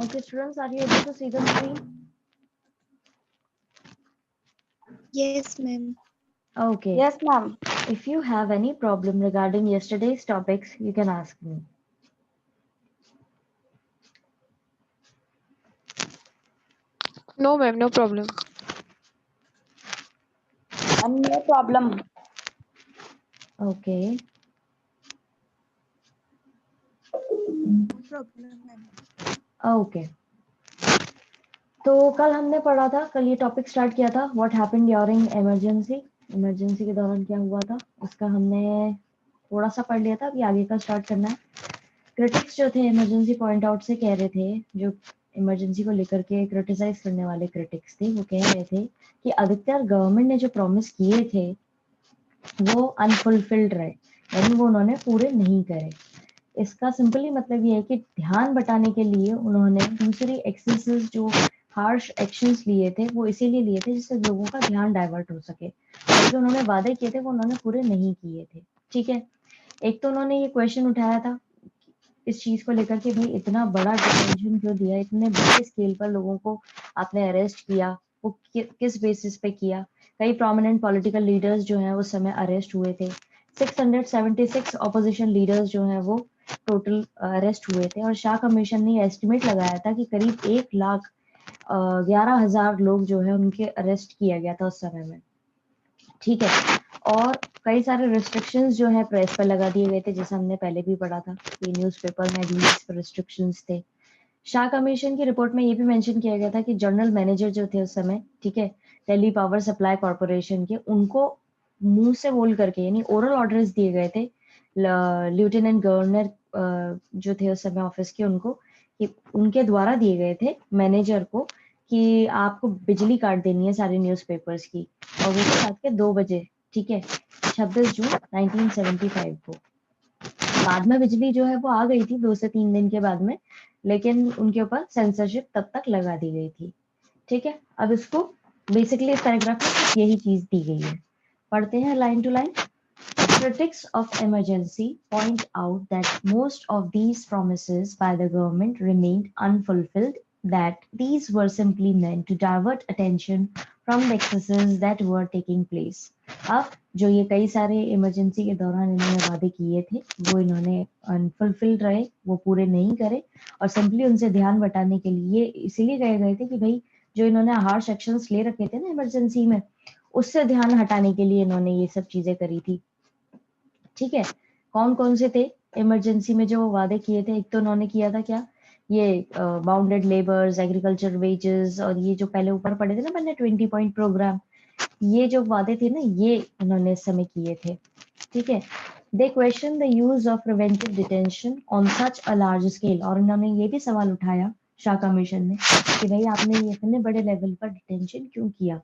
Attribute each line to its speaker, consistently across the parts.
Speaker 1: Okay, students, are you able to see the screen?
Speaker 2: Yes, ma'am.
Speaker 1: Okay.
Speaker 3: Yes, ma'am.
Speaker 1: If you have any problem regarding yesterday's topics, you can ask me.
Speaker 4: No, ma'am, no problem.
Speaker 3: No problem.
Speaker 1: Okay.
Speaker 2: No problem, ma'am.
Speaker 1: Okay. तो कल हमने पढ़ा था, कल ये topic start किया था, what happened during emergency. Emergency के दौरान क्या हुआ था उसका हमने थोड़ा सा पढ़ लिया था। अभी आगे का स्टार्ट करना है। क्रिटिक्स जो थे इमरजेंसी पॉइंट आउट से कह रहे थे, जो इमरजेंसी को लेकर के क्रिटिसाइज करने वाले क्रिटिक्स थे, वो कह रहे थे कि अधिकतर गवर्नमेंट ने जो प्रॉमिस किए थे वो अनफुलफिल्ड रहे, यानी वो उन्होंने पूरे नहीं करे। इसका सिंपली मतलब ये है कि ध्यान बटाने के लिए उन्होंने दूसरी एक्सेसेस जो हार्श एक्शंस लिए थे वो इसीलिए लिए थे जिससे लोगों का ध्यान डाइवर्ट हो सके, और जो उन्होंने वादे किए थे वो उन्होंने पूरे नहीं किए थे। ठीक है, एक तो उन्होंने ये क्वेश्चन उठाया था इस चीज को लेकर के, भाई इतना बड़ा डिटेंशन क्यों दिया, इतने बड़े स्केल पर लोगों को आपने अरेस्ट किया, वो किस बेसिस पे किया। कई प्रोमिनेंट पॉलिटिकल लीडर्स जो हैं उस समय अरेस्ट हुए थे। 676 ऑपोजिशन लीडर्स जो हैं वो टोटल अरेस्ट हुए थे, और शाह कमीशन ने एस्टिमेट लगाया था कि करीब 1,11,000 लोग जो है उनके अरेस्ट किया गया था उस समय में। ठीक है, और कई सारे रिस्ट्रिक्शंस जो है प्रेस पर लगा दिए गए थे, जैसे हमने पहले भी पढ़ा था कि न्यूज़पेपर मैगजीन्स पर रिस्ट्रिक्शंस थे। शाह कमीशन की रिपोर्ट में ये भी मेंशन किया गया था कि जनरल मैनेजर जो थे उस समय, ठीक है, दिल्ली पावर सप्लाई कॉर्पोरेशन के, उनको मुंह से बोल करके यानी ओरल ऑर्डर्स दिए गए थे लेफ्टिनेंट गवर्नर जो थे उस समय ऑफिस के, उनको कि उनके द्वारा दिए गए थे मैनेजर को कि आपको बिजली काट देनी है सारे न्यूज़पेपर्स की, और वो भी रात के 2 बजे। ठीक है, 26 जून 1975 को। बाद में बिजली जो है वो आ गई थी 2 से 3 दिन के बाद में, लेकिन उनके ऊपर सेंसरशिप तब तक लगा दी गई थी। ठीक है, अब इसको बेसिकली इस पैराग्राफ में सिर्फ यही चीज दी गई है, पढ़ते हैं line to line. Critics of emergency point out that most of these promises by the government remained unfulfilled, that these were simply meant to divert attention from the excesses that were taking place. अब जो ये कई सारे emergency के दौरान इन्होंने वादे किए थे वो इन्होंने अनफुलफिल्ड रहे, वो पूरे नहीं करे, और सिंपली उनसे ध्यान बटाने के लिए इसीलिए कहे गए थे कि भाई जो इन्होंने हार्श एक्शंस ले रखे थे ना इमरजेंसी में, उससे ध्यान हटाने के लिए इन्होंने ये सब चीजें करी थी। ठीक है, कौन कौन से थे इमरजेंसी में जो वो वादे किए थे? एक तो उन्होंने किया था क्या, ये बाउंडेड लेबर्स, एग्रीकल्चर वेजेस, और ये जो पहले ऊपर पड़े थे ना मैंने 20 पॉइंट प्रोग्राम, ये जो वादे थे ना ये उन्होंने इस समय किए थे। ठीक है, they question the use of preventive detention on such a large scale, और उन्होंने ये भी सवाल उठाया शाह कमीशन ने कि भाई आपने ये इतने बड़े लेवल पर डिटेंशन क्यों किया।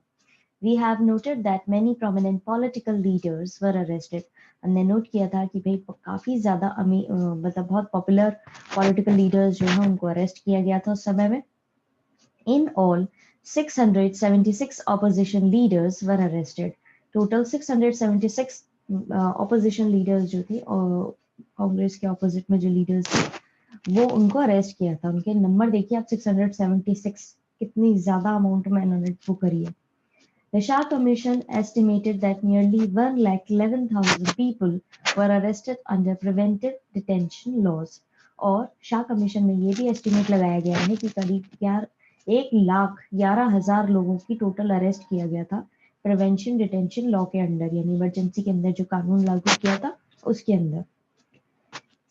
Speaker 1: We have noted that many prominent political leaders were arrested. हमने नोट किया था कि भाई काफी ज्यादा मतलब बहुत पॉपुलर पॉलिटिकल लीडर्स जो है उनको अरेस्ट किया गया था उस समय में। In all, 676 opposition leaders were arrested. Total 676 opposition leaders जो थे और कांग्रेस के ऑपोजिट में जो लीडर्स थे वो उनको अरेस्ट किया था। उनके नंबर देखिए आप, 676, कितनी ज्यादा अमाउंट में इन्होंने वो करी है। The Shah Commission estimated that nearly 1,11,000 people were arrested under preventive detention laws. और शाह कमीशन में ये भी एस्टिमेट लगाया गया है कि करीब 1,11,000 लोगों की टोटल अरेस्ट किया गया था प्रिवेंशन डिटेंशन लॉ के अंडर, यानी इमरजेंसी के अंदर जो कानून लागू किया था उसके अंदर।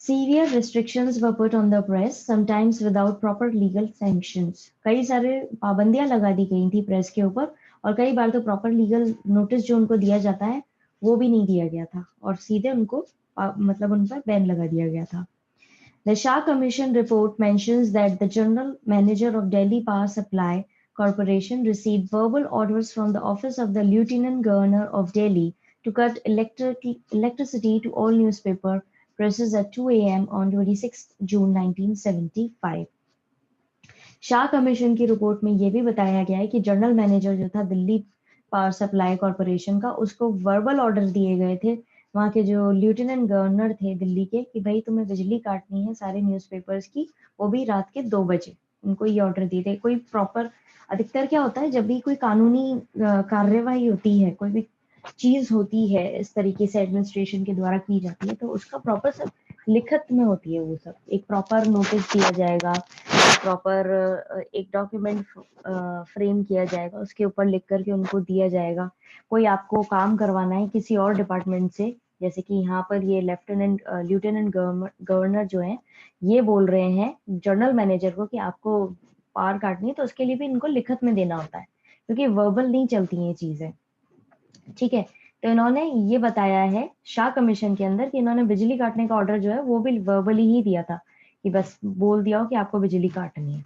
Speaker 1: Severe restrictions were put on the press, sometimes without proper legal sanctions. कई सारे पाबंदियां लगा दी गई थी प्रेस के ऊपर, और कई बार तो प्रॉपर लीगल नोटिस जो उनको दिया जाता है वो भी नहीं दिया गया था, और सीधे उनको मतलब उन पर बैन लगा दिया गया था। The Shah Commission report mentions that the general manager of Delhi Power Supply Corporation received verbal orders from the office of the Lieutenant Governor of Delhi to cut electricity to all newspaper presses at 2 a.m. on 26 June 1975. Shah commission की report में ये भी बताया गया है कि general manager जो था दिल्ली पावर सप्लाई कॉर्पोरेशन का, उसको वर्बल ऑर्डर दिए गए थे वहां के जो लेफ्टिनेंट गवर्नर थे दिल्ली के कि भाई तुम्हें बिजली काटनी है सारे न्यूज़पेपर्स की, वो भी रात के 2 बजे। उनको ये ऑर्डर दिए थे। कोई प्रॉपर, अधिकतर क्या होता है जब भी कोई कानूनी कार्यवाही होती है, कोई भी चीज होती है इस तरीके से एडमिनिस्ट्रेशन के द्वारा की जाती है, तो उसका प्रॉपर सब लिखित में होती है। वो सब एक प्रॉपर नोटिस दिया जाएगा, प्रॉपर एक डॉक्यूमेंट फ्रेम किया जाएगा, उसके ऊपर लिख करके उनको दिया जाएगा। कोई आपको काम करवाना है किसी और डिपार्टमेंट से, जैसे कि यहाँ पर ये ल्यूटेनेंट गवर्नर जो है ये बोल रहे हैं जनरल मैनेजर को कि आपको पार काटनी है, तो उसके लिए भी इनको लिखित में देना होता है, क्योंकि वर्बल नहीं चलती ये चीजें। ठीक है, तो इन्होंने ये बताया है शाह कमीशन के अंदर कि इन्होंने बिजली काटने का ऑर्डर जो है वो भी वर्बली ही दिया था, कि बस बोल दिया हो कि आपको बिजली काटनी है।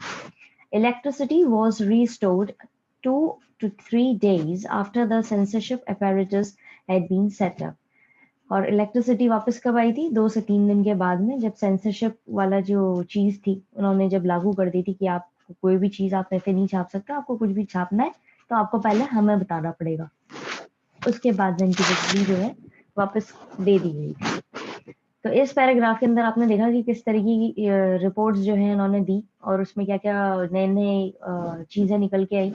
Speaker 1: Electricity was restored 2 to 3 days after the censorship apparatus had been set up. और इलेक्ट्रिसिटी वापस कब आई थी? 2 से 3 दिन के बाद में, जब सेंसरशिप वाला जो चीज थी उन्होंने जब लागू कर दी थी कि आप कोई भी चीज आप ऐसे नहीं छाप सकते, आपको कुछ भी छापना है तो आपको पहले हमें बताना पड़ेगा। उसके बाद इनकी बिजली जो है वापस दे दी गई थी। तो इस पैराग्राफ के अंदर आपने देखा कि किस तरीके की रिपोर्ट्स जो है इन्होंने दी और उसमें क्या क्या नए नए चीजें निकल के आई,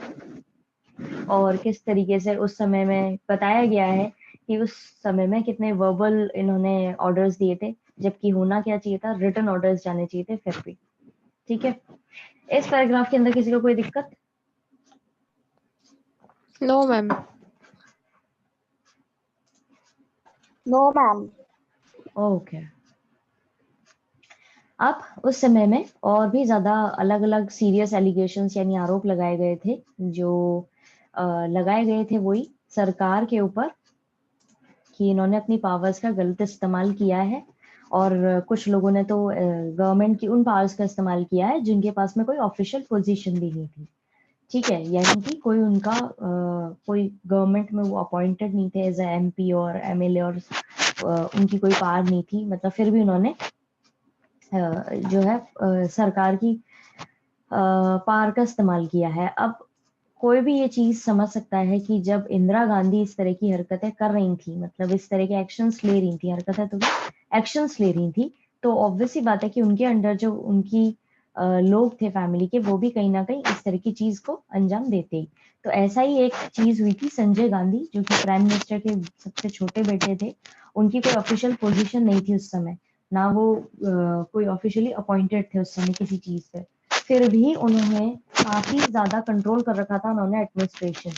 Speaker 1: और किस तरीके से उस समय में बताया गया है कि उस समय में कितने वर्बल इन्होंने ऑर्डर्स दिए थे, जबकि होना क्या चाहिए था, रिटन ऑर्डर्स जाने चाहिए थे फिर भी। ठीक है, इस पैराग्राफ के अंदर किसी को कोई दिक्कत?
Speaker 4: No, ma'am.
Speaker 3: No, ma'am.
Speaker 1: Okay. अब उस समय में और भी ज्यादा अलग अलग सीरियस एलिगेशंस यानी आरोप लगाए गए थे, जो लगाए गए थे वही सरकार के ऊपर कि इन्होंने अपनी पावर्स का गलत इस्तेमाल किया है, और कुछ लोगों ने तो गवर्नमेंट की उन पावर्स का इस्तेमाल किया है जिनके पास में कोई ऑफिशियल पोजीशन भी नहीं थी। ठीक है, यानी कि कोई उनका कोई गवर्नमेंट में वो अपॉइंटेड नहीं थे एज एमपी और एमएलए, और उनकी कोई पावर नहीं थी, मतलब फिर भी उन्होंने जो है सरकार की पावर का इस्तेमाल किया है। अब कोई भी ये चीज समझ सकता है कि जब इंदिरा गांधी इस तरह की हरकतें कर रही थी, मतलब इस तरह के एक्शंस ले रही थी, हरकतें तो एक्शंस ले रही थी, तो ऑब्वियस सी बात है कि उनके अंडर जो उनकी लोग थे फैमिली के, वो भी कहीं ना कहीं इस तरह की चीज को अंजाम देते ही। तो ऐसा ही एक चीज हुई थी संजय गांधी, जो कि प्राइम मिनिस्टर के सबसे छोटे बेटे थे। उनकी कोई ऑफिशियल पोजीशन नहीं थी उस समय, ना वो कोई ऑफिशियली अपॉइंटेड थे उस समय किसी चीज पे, फिर भी उन्होंने काफी ज्यादा कंट्रोल कर रखा था उन्होंने एडमिनिस्ट्रेशन।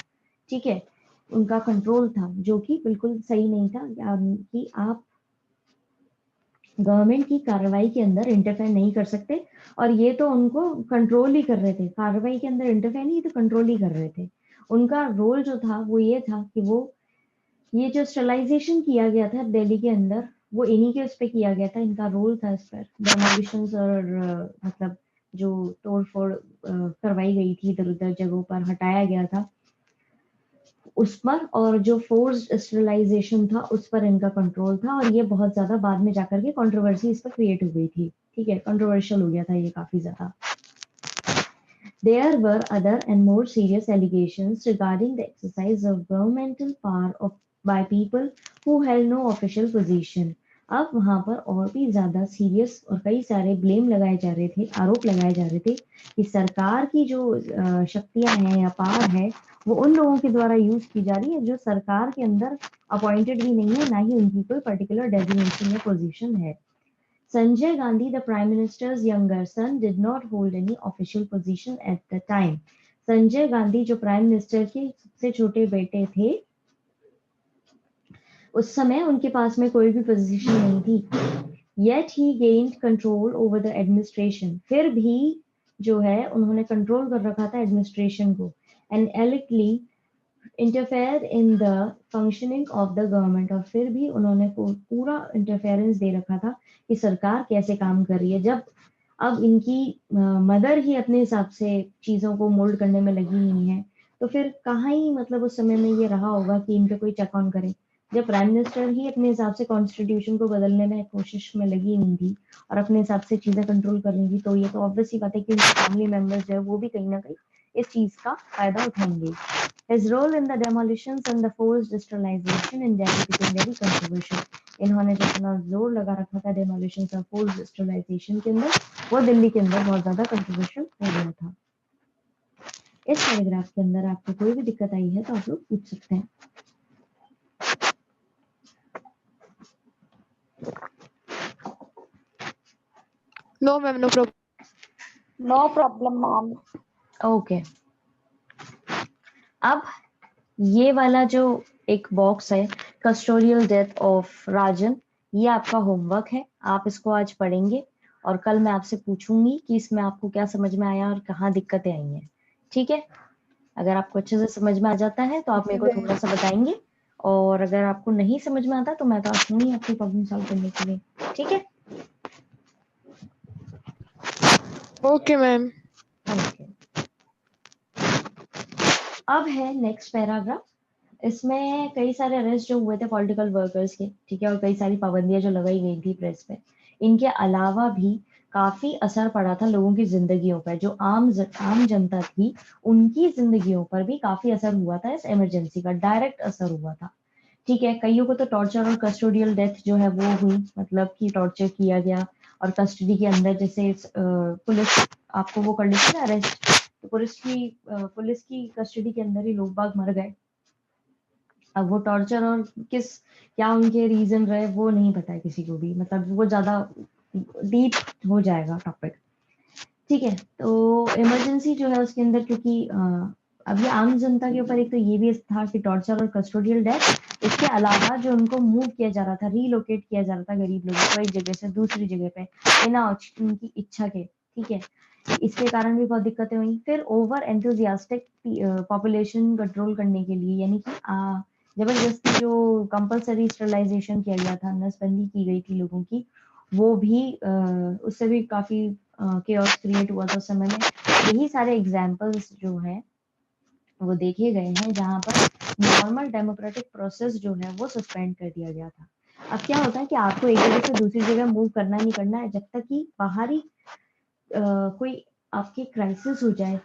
Speaker 1: ठीक है, उनका कंट्रोल था जो कि बिल्कुल सही नहीं था, कि आप गवर्नमेंट की कार्रवाई के अंदर इंटरफेयर नहीं कर सकते, और ये तो उनको कंट्रोल ही कर रहे थे, कार्रवाई के अंदर इंटरफेयर नहीं, तो कंट्रोल ही कर रहे थे। उनका रोल जो था वो ये था कि वो ये जो स्टरलाइजेशन किया गया था दिल्ली के अंदर, वो इन्हीं के उस पे किया गया था, इनका रोल था इस पर। डेमोलिशंस और मतलब जो तोड़ फोड़ करवाई गई थी इधर उधर जगहों पर, हटाया गया था उस पर, और जो फोर्स्ड स्टरलाइजेशन था उस पर इनका कंट्रोल था, और ये बहुत ज्यादा बाद में जाकर के कंट्रोवर्सी इस पर क्रिएट हो गई थी। ठीक है, कंट्रोवर्शियल हो गया था ये काफी ज्यादा। There were other and more serious allegations regarding the exercise of governmental power by people who held no official position. अब वहां पर और भी ज्यादा सीरियस और कई सारे ब्लेम लगाए जा रहे थे, आरोप लगाए जा रहे थे कि सरकार की जो शक्तियां हैं या पावर है वो उन लोगों के द्वारा यूज की जा रही है जो सरकार के अंदर अपॉइंटेड भी नहीं है, ना ही उनकी कोई पर्टिकुलर डेजिग्नेशन या पोजीशन है। Sanjay Gandhi, the Prime Minister's younger son, did not hold any official position at the time. Sanjay Gandhi जो प्राइम मिनिस्टर के सबसे छोटे बेटे थे, उस समय उनके पास में कोई भी पोजीशन नहीं थी। Yet he gained control over the administration. फिर भी जो है उन्होंने कंट्रोल कर रखा था एडमिनिस्ट्रेशन को, and allegedly interfere in the functioning of the government, और फिर भी उन्होंने पूरा इंटरफेरेंस दे रखा था कि सरकार कैसे काम कर रही है। जब अब इनकी मदर ही अपने हिसाब से चीजों को मोल्ड करने में लगी हुई है, तो फिर कहाँ ही मतलब उस समय में ये रहा होगा कि इन पे कोई चेक ऑन करे। जब प्राइम मिनिस्टर ही अपने हिसाब से कॉन्स्टिट्यूशन को बदलने में कोशिश में लगी हुई थी और अपने हिसाब से चीजें कंट्रोल कर रही थी, तो ये तो ऑब्वियस ही बात है कि उनके फैमिली मेंबर्स जो है वो भी कहीं ना कहीं इस चीज का फायदा उठाएंगे। His role in the demolitions and the forced sterilization in Delhi became very controversial. इन्होंने जो अपना जोर लगा रखा था demolitions और forced sterilization के अंदर, वो दिल्ली के अंदर बहुत ज्यादा कंट्रोवर्शियल हो गया था। इस पैराग्राफ के अंदर आपको कोई भी दिक्कत आई है तो आप लोग पूछ सकते हैं।
Speaker 4: No, ma'am, no problem.
Speaker 3: No problem, ma'am.
Speaker 1: Okay, अब ये वाला जो एक बॉक्स है, कस्टोडियल डेथ ऑफ राजन, ये आपका होमवर्क है। आप इसको आज पढ़ेंगे और कल मैं आपसे पूछूंगी कि इसमें आपको क्या समझ में आया और कहाँ दिक्कतें आई हैं। ठीक है, अगर आपको अच्छे से समझ में आ जाता है तो आप मेरे को थोड़ा सा बताएंगे, और अगर आपको नहीं समझ में आता तो मैं तो आऊंगी आपकी प्रॉब्लम सॉल्व करने के लिए। ठीक है,
Speaker 4: Okay, ma'am.
Speaker 1: ओके। अब है नेक्स्ट पैराग्राफ। इसमें कई सारे अरेस्ट जो हुए थे पॉलिटिकल वर्कर्स के, ठीक है, और कई सारी पाबंदियां जो लगाई गई थी प्रेस पे, इनके अलावा भी काफी असर पड़ा था लोगों की जिंदगियों पर। जो आम जनता थी उनकी जिंदगियों पर भी काफी असर हुआ था, इस इमरजेंसी का डायरेक्ट असर हुआ था। ठीक है, कईयों को तो टॉर्चर और कस्टोडियल डेथ जो है वो हुई, मतलब कि टॉर्चर किया गया और कस्टडी के अंदर, जैसे पुलिस आपको वो कर लेती है अरेस्ट, तो पुलिस की कस्टडी के अंदर ही लोग बाग मर गए। अब वो टॉर्चर और क्या उनके रीजन रहे वो नहीं पता है किसी को भी, मतलब वो ज्यादा डीप हो जाएगा टॉपिक। ठीक है, तो इमरजेंसी जो है उसके अंदर, क्योंकि अभी आम जनता के ऊपर एक तो ये भी था कि टॉर्चर और कस्टोडियल डेथ, इसके अलावा जो उनको मूव किया जा रहा था, रीलोकेट किया जा रहा था गरीब लोगों को एक जगह से दूसरी जगह पे बिना उनकी इच्छा के। ठीक है, इसके कारण भी बहुत दिक्कतें हुई। फिर ओवर एंथुजियास्टिक पॉपुलेशन कंट्रोल करने के लिए, यानी कि जबरदस्ती जो कंपलसरी स्टरलाइजेशन किया गया था, नसबंदी की गई थी लोगों की, वो भी उससे भी काफी केओस क्रिएट हुआ था उस समय में। यही सारे एग्जाम्पल्स जो है वो देखे गए हैं जहां पर नॉर्मल डेमोक्रेटिक प्रोसेस जो है वो सस्पेंड कर दिया गया था। अब क्या होता है कि आपको एक जगह से दूसरी जगह मूव करना नहीं करना है, जब तक कि बाहरी कोई आपकी क्राइसिस हो जाए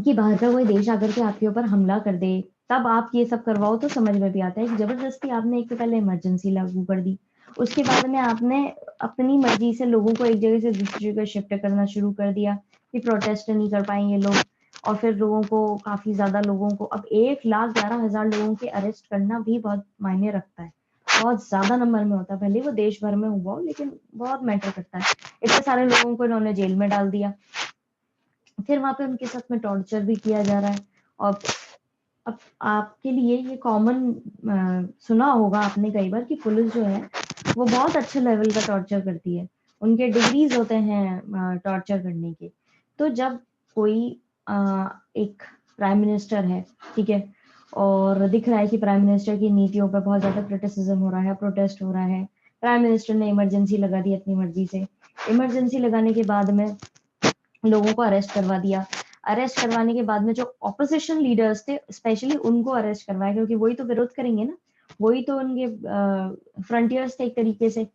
Speaker 1: कि बाहर का कोई देश आकर के आपके ऊपर हमला कर दे, तब आप ये सब करवाओ तो समझ में भी आता है कि जबरदस्ती आपने एक तो पहले इमरजेंसी लागू कर दी, उसके बाद में आपने अपनी मर्जी से लोगों को एक जगह से दूसरी जगह शिफ्ट करना शुरू कर दिया कि प्रोटेस्ट नहीं कर पाएंगे लोग। और फिर लोगों को, काफी ज्यादा लोगों को, अब 1,11,000 लोगों के अरेस्ट करना भी बहुत मायने रखता है, बहुत ज्यादा नंबर में होता है, भले वो देश भर में हुआ हो लेकिन बहुत मैटर करता है। इतने सारे लोगों को इन्होंने जेल में डाल दिया, फिर वहां पे उनके साथ में टॉर्चर भी किया जा रहा है। और अब आपके लिए ये कॉमन सुना होगा आपने कई बार कि पुलिस जो है वो बहुत अच्छे लेवल का टॉर्चर करती है, उनके डिग्रीज होते हैं टॉर्चर करने के। तो जब कोई एक प्राइम मिनिस्टर है, ठीक है, और दिख रहा है कि प्राइम मिनिस्टर की नीतियों पर बहुत ज्यादा क्रिटिसिज्म हो रहा है, प्रोटेस्ट हो रहा है, प्राइम मिनिस्टर ने इमरजेंसी लगा दी अपनी मर्जी से, इमरजेंसी लगाने के बाद में लोगों को अरेस्ट करवा दिया, अरेस्ट करवाने के बाद में जो ऑपोजिशन लीडर्स थे स्पेशली उनको अरेस्ट करवाया, क्योंकि वही तो विरोध करेंगे ना, वही तो उनके फ्रंटियर्स थे एक तरीके से,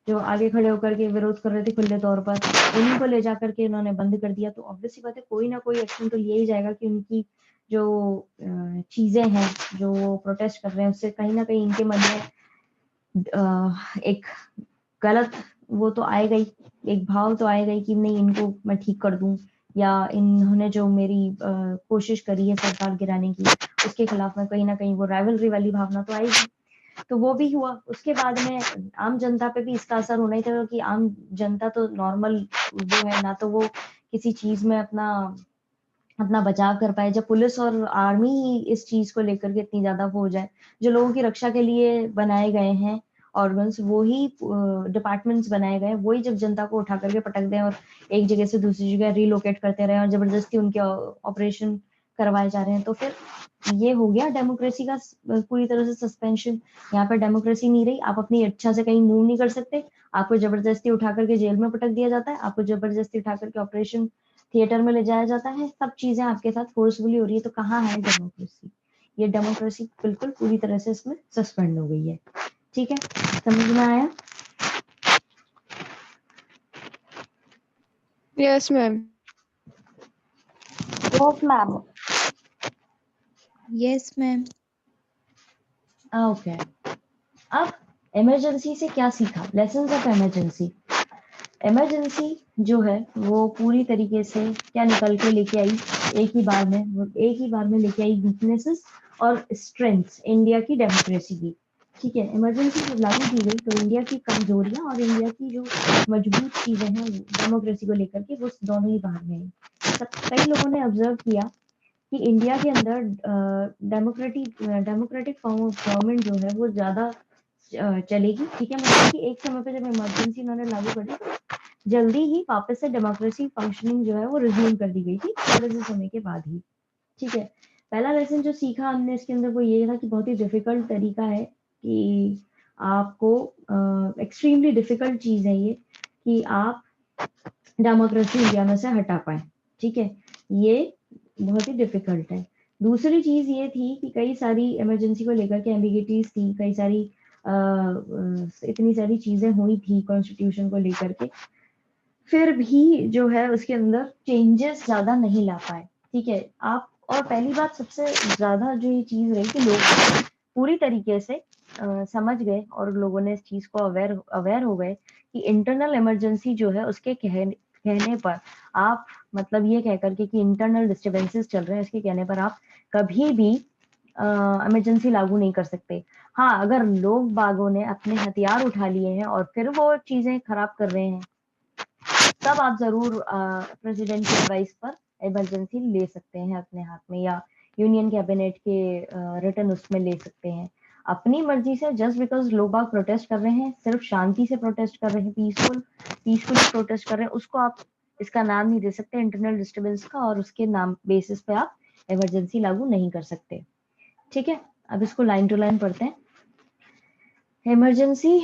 Speaker 1: जो आगे खड़े होकर के विरोध कर रहे थे खुले तौर पर, उन्हीं को ले जाकर के इन्होंने बंद कर दिया। तो ऑब्वियस सी बात है कोई ना कोई एक्शन तो लिया ही जाएगा कि उनकी जो चीजें हैं जो वो प्रोटेस्ट कर रहे हैं उससे कहीं ना कहीं इनके मन में एक गलत वो तो आएगा ही, एक भाव तो आएगा ही कि नहीं इनको मैं ठीक कर दूं, या इन्होंने जो मेरी कोशिश करी है सरकार गिराने की उसके खिलाफ में कहीं ना कहीं वो राइवलरी वाली भावना तो आएगी। तो वो भी हुआ। उसके बाद में आम जनता पे भी इसका असर होना ही था, क्योंकि आम जनता तो नॉर्मल वो है ना, तो वो किसी चीज में अपना अपना बचाव कर पाए। जब पुलिस और आर्मी ही इस चीज को लेकर के इतनी ज्यादा वो हो जाए, जो लोगों की रक्षा के लिए बनाए गए हैं ऑर्गन्स, वो ही डिपार्टमेंट्स बनाए गए, वही जब जनता को उठा करके पटक दें और एक जगह से दूसरी जगह रिलोकेट करते रहे और जबरदस्ती उनके ऑपरेशन करवाए जा रहे हैं, तो फिर ये हो गया डेमोक्रेसी का पूरी तरह से सस्पेंशन। यहाँ पर डेमोक्रेसी नहीं रही, आप अपनी इच्छा से कहीं मूव नहीं कर सकते, आपको जबरदस्ती उठा करके जेल में पटक दिया जाता है, आपको जबरदस्ती उठा करके ऑपरेशन थिएटर में ले जाया जाता है, सब चीजें आपके साथ फोर्सफुली हो रही है। तो कहाँ है डेमोक्रेसी? ये डेमोक्रेसी बिल्कुल पूरी तरह से इसमें सस्पेंड हो गई है। ठीक है, समझ में आया?
Speaker 4: Yes, ma'am.
Speaker 3: Yes, ma'am.
Speaker 2: Yes, ma'am.
Speaker 1: Okay, अब इमरजेंसी से क्या सीखा? Lessons of emergency. इमरजेंसी जो है वो पूरी तरीके से क्या निकल के लेके आई एक ही बार में लेके आई वीकनेसेस और स्ट्रेंथ्स इंडिया की डेमोक्रेसी की। ठीक है, इमरजेंसी जब लागू की गई तो इंडिया की कमजोरियां और इंडिया की जो मजबूत चीजें हैं डेमोक्रेसी को लेकर के वो दोनों ही बाहर में आई। कई लोगों ने ऑब्जर्व किया कि इंडिया के अंदर डेमोक्रेटिक फॉर्म ऑफ गवर्नमेंट जो है वो ज्यादा चलेगी। ठीक है, मतलब कि एक समय पे जब इमरजेंसी उन्होंने लागू करी तो जल्दी ही वापस से डेमोक्रेसी फंक्शनिंग जो है वो रिज्यूम कर दी गई थी थोड़े से समय के बाद ही। ठीक है, पहला लेसन जो सीखा हमने इसके अंदर वो ये था कि बहुत ही डिफिकल्ट तरीका है कि आपको एक्सट्रीमली डिफिकल्ट चीज है ये कि आप डेमोक्रेसी इंडिया में से हटा पाए। ठीक है, ये बहुत ही डिफिकल्ट है। दूसरी चीज ये थी कि कई सारी इमरजेंसी को लेकर के एम्बिगिटीज थी, कई सारी इतनी सारी चीजें हुई थी कॉन्स्टिट्यूशन को लेकर के, फिर भी जो है उसके अंदर चेंजेस ज्यादा नहीं ला पाए। ठीक है, आप और पहली बात सबसे ज्यादा जो ये चीज रही कि लोग पूरी तरीके से समझ गए और लोगों ने इस चीज को अवेयर हो गए कि इंटरनल इमरजेंसी जो है उसके कहने पर आप मतलब ये कह करके कि इंटरनल डिस्टर्बेंसेस चल रहे हैं उसके कहने पर आप कभी भी इमरजेंसी लागू नहीं कर सकते। हाँ, अगर लोग बागों ने अपने हथियार उठा लिए हैं और फिर वो चीजें खराब कर रहे हैं तब आप जरूर प्रेसिडेंट की एडवाइस पर इमरजेंसी ले सकते हैं अपने हाथ में, या यूनियन कैबिनेट के रिटर्न उसमें ले सकते हैं अपनी मर्जी से। जस्ट बिकॉज लोग बाग प्रोटेस्ट कर रहे हैं, सिर्फ शांति से प्रोटेस्ट कर रहे हैं, पीसफुली प्रोटेस्ट कर रहे हैं, उसको आप इसका नाम नहीं दे सकते इंटरनल डिस्टर्बेंस का, और उसके नाम बेसिस पे आप इमरजेंसी लागू नहीं कर सकते। ठीक है, अब इसको लाइन टू लाइन पढ़ते हैं। Emergency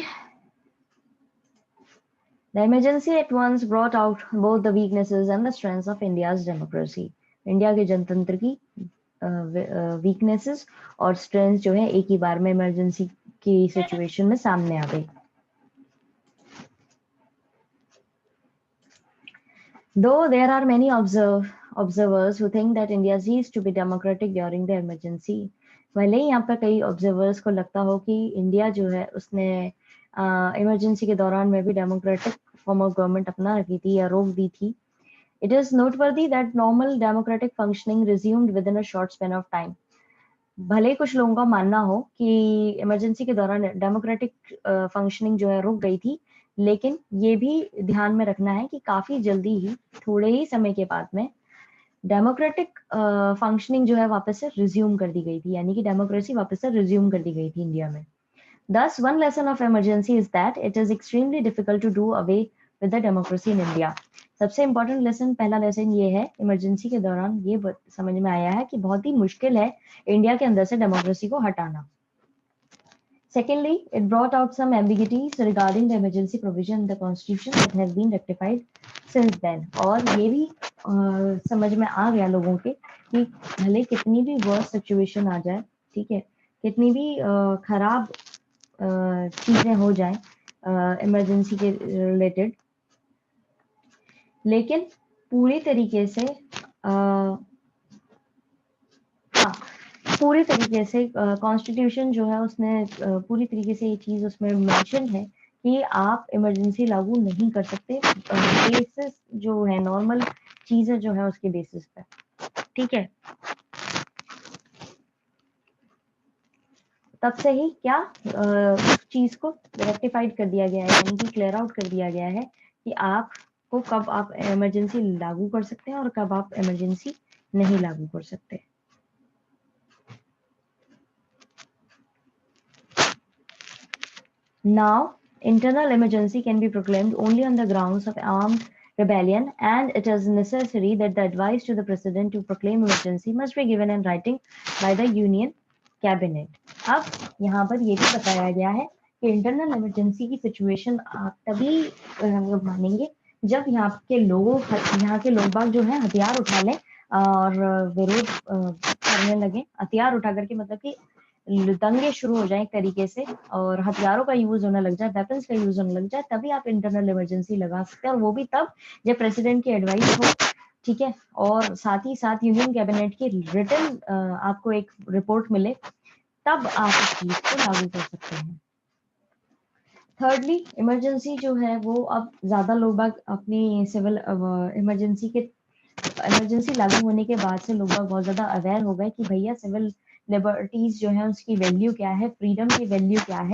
Speaker 1: The emergency at once brought out both the weaknesses and the strengths of India's democracy. India के जनतंत्र की वीकनेसेस और स्ट्रेंथ जो है एक ही बार में इमरजेंसी की सिचुएशन में सामने आ गई। Though there are many observers who think that India ceased to be democratic during the emergency, भले ही यहाँ पर कई ऑब्जर्वर्स को लगता हो कि इंडिया जो है उसने इमरजेंसी के दौरान में भी डेमोक्रेटिक फॉर्म ऑफ गवर्नमेंट अपना रखी थी या रोक दी थी, it is noteworthy that normal democratic functioning resumed within a short span of time. भले कुछ लोगों का मानना हो कि इमरजेंसी के दौरान डेमोक्रेटिक फंक्शनिंग जो है रुक गई थी, लेकिन ये भी ध्यान में रखना है कि काफी जल्दी ही थोड़े ही समय के बाद में डेमोक्रेटिक फंक्शनिंग जो है वापस से रिज्यूम कर दी गई थी, यानी कि डेमोक्रेसी वापस से रिज्यूम कर दी गई थी इंडिया में। Thus, one lesson of emergency is that it is extremely difficult to do away with the democracy in India. सबसे इम्पोर्टेंट लेसन, पहला लेसन ये है इमरजेंसी के दौरान ये समझ में आया है कि बहुत ही मुश्किल है इंडिया के अंदर से डेमोक्रेसी को हटाना। Secondly, it brought out some ambiguities regarding the emergency provision in the constitution that has been rectified since then. और ये भी समझ में आ गया लोगों के कि भले कितनी भी वर्स्ट सिचुएशन आ जाए, ठीक है, कितनी भी खराब चीजें हो जाए इमरजेंसी के रिलेटेड, लेकिन पूरी तरीके से पूरी तरीके से कॉन्स्टिट्यूशन जो है उसने पूरी तरीके से ये चीज उसमें मेंशन है कि आप इमरजेंसी लागू नहीं कर सकते बेसिस जो है नॉर्मल चीजें जो है उसके बेसिस पे। ठीक है, तब से ही क्या चीज को रेक्टिफाइड कर दिया गया है, यानी कि क्लियर आउट कर दिया गया है कि आपको कब आप इमरजेंसी लागू कर सकते हैं और कब आप इमरजेंसी नहीं लागू कर सकते। Now, internal emergency can be proclaimed only on the grounds of armed rebellion, and it is necessary that the advice to the president to proclaim emergency must be given in writing by the union cabinet. अब यहाँ पर ये भी बताया गया है कि internal emergency की सिचुएशन आप तभी मानेंगे जब यहाँ के लोग बाग जो है हथियार उठा लें और विरोध करने लगे। हथियार उठा करके मतलब कि दंगे शुरू हो जाए एक तरीके से और हथियारों का यूज होने लग जाए, वेपन्स का यूज होने लग जाए, तभी आप इंटरनल इमरजेंसी लगा सकते हैं, और वो भी तब जब प्रेसिडेंट की एडवाइस हो। ठीक है, और साथ ही साथ यूनियन कैबिनेट की रिटर्न आपको एक रिपोर्ट मिले, तब आप इस चीज को लागू कर सकते हैं। थर्डली इमरजेंसी जो है वो अब ज्यादा लोग बाग अपनी सिविल इमरजेंसी लागू होने के बाद से लोग बाग बहुत ज्यादा अवेयर हो गए कि भैया सिविल लिबर्टीज जो है उसकी वैल्यू क्या है, फ्रीडम की वैल्यू क्या है,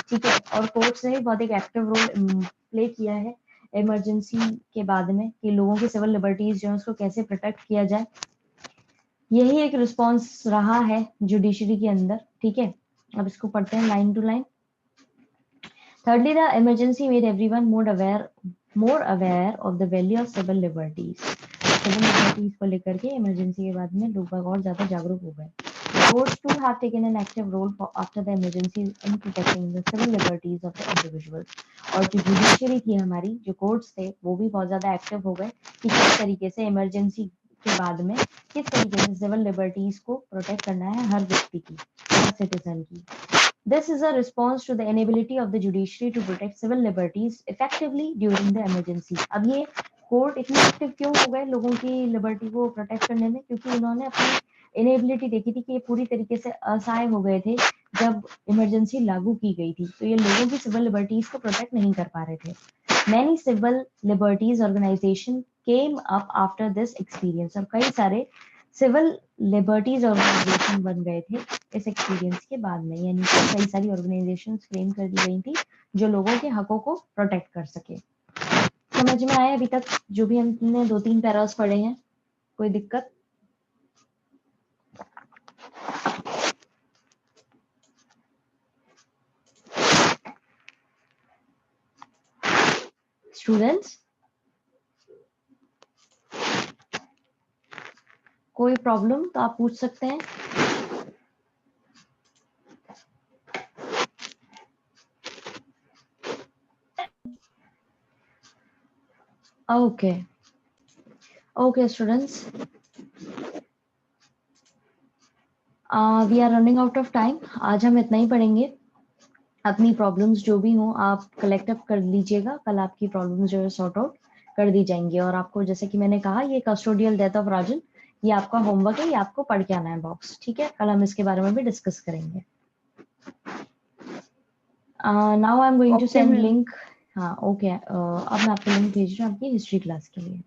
Speaker 1: ठीक है। और कोर्ट्स ने भी बहुत एक एक्टिव रोल प्ले किया है इमरजेंसी के बाद में कि लोगों की सिविल लिबर्टीज जो है उसको कैसे प्रोटेक्ट किया जाए। यही एक रिस्पॉन्स रहा है जुडिशरी के अंदर, ठीक है। अब इसको पढ़ते हैं line to line. Thirdly, the emergency made everyone more aware of the value of civil liberties. Civil liberties को लेकर के इमरजेंसी के बाद में लोग और ज्यादा जागरूक हो गए। Courts too have taken an active role after the emergency in protecting the civil liberties of the individuals. और जो जुडिशरी थी हमारी, जो कोर्ट्स थे, वो भी बहुत ज्यादा एक्टिव हो गए कि किस तरीके से इमरजेंसी के बाद में किस तरीके से सिविल लिबर्टीज को प्रोटेक्ट करना है हर व्यक्ति की, हर सिटीजन की। This is a response to the inability of the judiciary to protect civil liberties effectively during the emergency. अब ये कोर्ट इतने एक्टिव क्यों हो गए लोगों की लिबर्टी को प्रोटेक्ट करने में? क्योंकि उन्होंने अपनी इनेबिलिटी देखी थी कि ये पूरी तरीके से असहाय हो गए थे जब इमरजेंसी लागू की गई थी, तो ये लोगों की सिविल लिबर्टीज को प्रोटेक्ट नहीं कर पा रहे थे। Many civil liberties organization came up after this experience, और कई सारे सिविल लिबर्टीज ऑर्गेनाइजेशन बन गए थे इस एक्सपीरियंस के बाद में, यानी कि कई सारी ऑर्गेनाइजेशंस फ्रेम कर दी गई थी जो लोगों के हकों को प्रोटेक्ट कर सके। समझ में आया अभी तक जो भी हमने 2-3 पैरास पढ़े हैं? कोई दिक्कत? स्टूडेंट्स, कोई प्रॉब्लम तो आप पूछ सकते हैं। Okay, students. We are running out of time. आज हम इतना ही पढ़ेंगे। अपनी प्रॉब्लम्स जो भी हो आप कलेक्ट अप कर लीजिएगा, कल आपकी प्रॉब्लम्स जो है सॉर्ट आउट कर दी जाएंगी। और आपको जैसे कि मैंने कहा, ये कस्टोडियल डेथ ऑफ राजन, ये आपका होमवर्क है, ये आपको पढ़ के आना है बॉक्स, ठीक है। कल हम इसके बारे में भी डिस्कस करेंगे। Now I am going to send link. हाँ ओके, अब मैं आपको लिंक भेज रही हूँ आपकी हिस्ट्री क्लास के लिए।